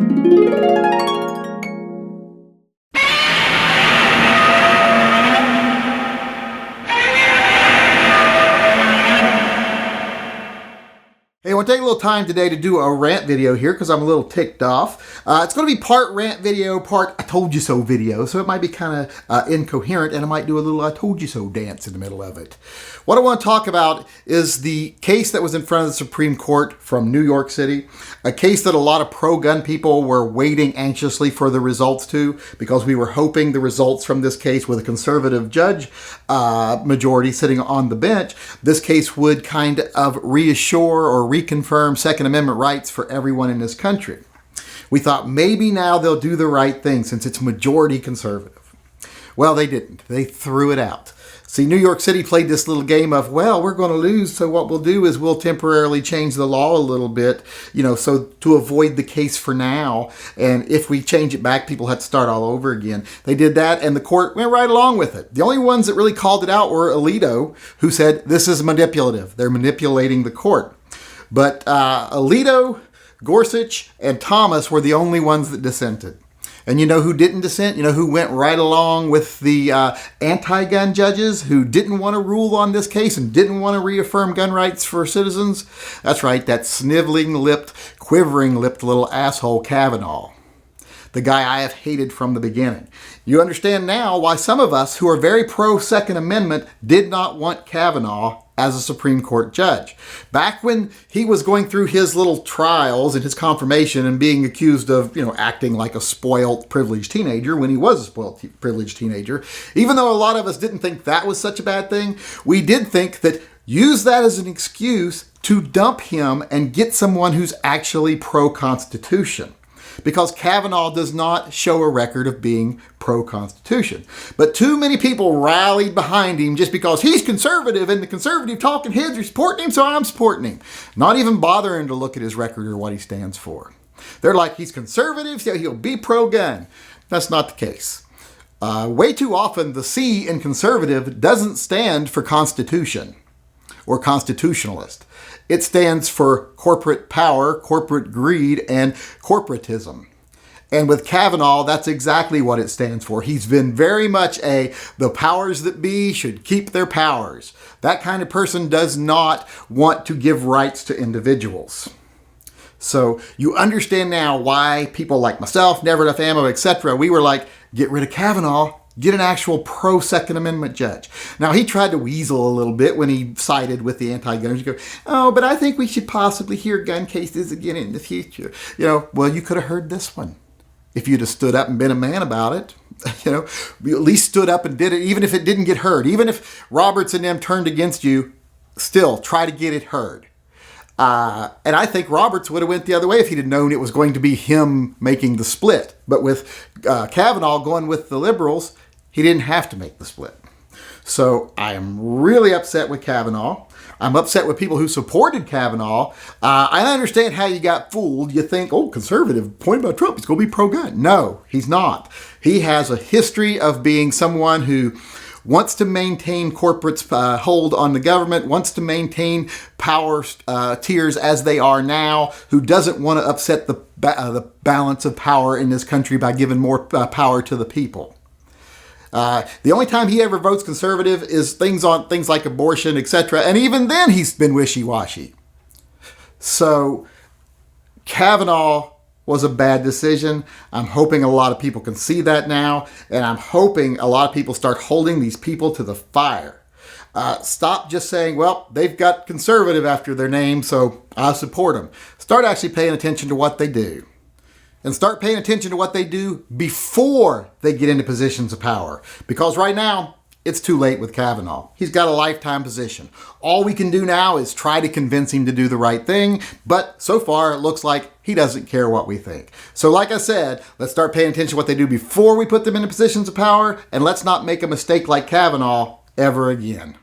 Hey, I want to take a little time today to do a rant video here because I'm a little ticked off. It's going to be part rant video, part I told you so video, so it might be kind of incoherent, and I might do a little I told you so dance in the middle of it. What I want to talk about is the case that was in front of the Supreme Court from New York City, a case that a lot of pro-gun people were waiting anxiously for the results to, because we were hoping the results from this case with a conservative judge majority sitting on the bench, this case would kind of reassure or reconfirm Second Amendment rights for everyone in this country. We thought maybe now they'll do the right thing since it's majority conservative. Well, they didn't. They threw it out. See, New York City played this little game of, well, we're going to lose, so what we'll do is we'll temporarily change the law a little bit, so to avoid the case for now. And if we change it back, people have to start all over again. They did that, and the court went right along with it. The only ones that really called it out were Alito, who said this is manipulative. They're manipulating the court. But Alito, Gorsuch, and Thomas were the only ones that dissented. And you know who didn't dissent? You know who went right along with the anti-gun judges who didn't want to rule on this case and didn't want to reaffirm gun rights for citizens? That's right, that sniveling-lipped, quivering-lipped little asshole Kavanaugh. The guy I have hated from the beginning. You understand now why some of us who are very pro-Second Amendment did not want Kavanaugh as a Supreme Court judge. Back when he was going through his little trials and his confirmation and being accused of, acting like a spoiled, privileged teenager when he was a spoiled, privileged teenager, even though a lot of us didn't think that was such a bad thing, we did think that use that as an excuse to dump him and get someone who's actually pro-Constitution. Because Kavanaugh does not show a record of being pro-Constitution. But too many people rallied behind him just because he's conservative and the conservative talking heads are supporting him, so I'm supporting him. Not even bothering to look at his record or what he stands for. They're like, he's conservative, so he'll be pro-gun. That's not the case. Way too often, the C in conservative doesn't stand for Constitution or constitutionalist. It stands for corporate power, corporate greed, and corporatism. And with Kavanaugh, that's exactly what it stands for. He's been very much the powers that be should keep their powers. That kind of person does not want to give rights to individuals. So you understand now why people like myself, Never Enough Ammo, etc., we were like, get rid of Kavanaugh. Get an actual pro-Second Amendment judge. Now, he tried to weasel a little bit when he sided with the anti-gunners. You go, but I think we should possibly hear gun cases again in the future. Well, you could have heard this one if you'd have stood up and been a man about it. You at least stood up and did it, even if it didn't get heard. Even if Roberts and them turned against you, still try to get it heard. And I think Roberts would have went the other way if he'd have known it was going to be him making the split. But with Kavanaugh going with the liberals, he didn't have to make the split. So I am really upset with Kavanaugh. I'm upset with people who supported Kavanaugh. I understand how you got fooled. You think, conservative, point about Trump, he's going to be pro-gun. No, he's not. He has a history of being someone who wants to maintain corporate's hold on the government, wants to maintain power tiers as they are now, who doesn't want to upset the balance of power in this country by giving more power to the people. The only time he ever votes conservative is things like abortion, etc. And even then, he's been wishy-washy. So Kavanaugh was a bad decision. I'm hoping a lot of people can see that now. And I'm hoping a lot of people start holding these people to the fire. Stop just saying, well, they've got conservative after their name, so I support them. Start actually paying attention to what they do. And start paying attention to what they do before they get into positions of power. Because right now, it's too late with Kavanaugh. He's got a lifetime position. All we can do now is try to convince him to do the right thing. But so far, it looks like he doesn't care what we think. So like I said, let's start paying attention to what they do before we put them into positions of power. And let's not make a mistake like Kavanaugh ever again.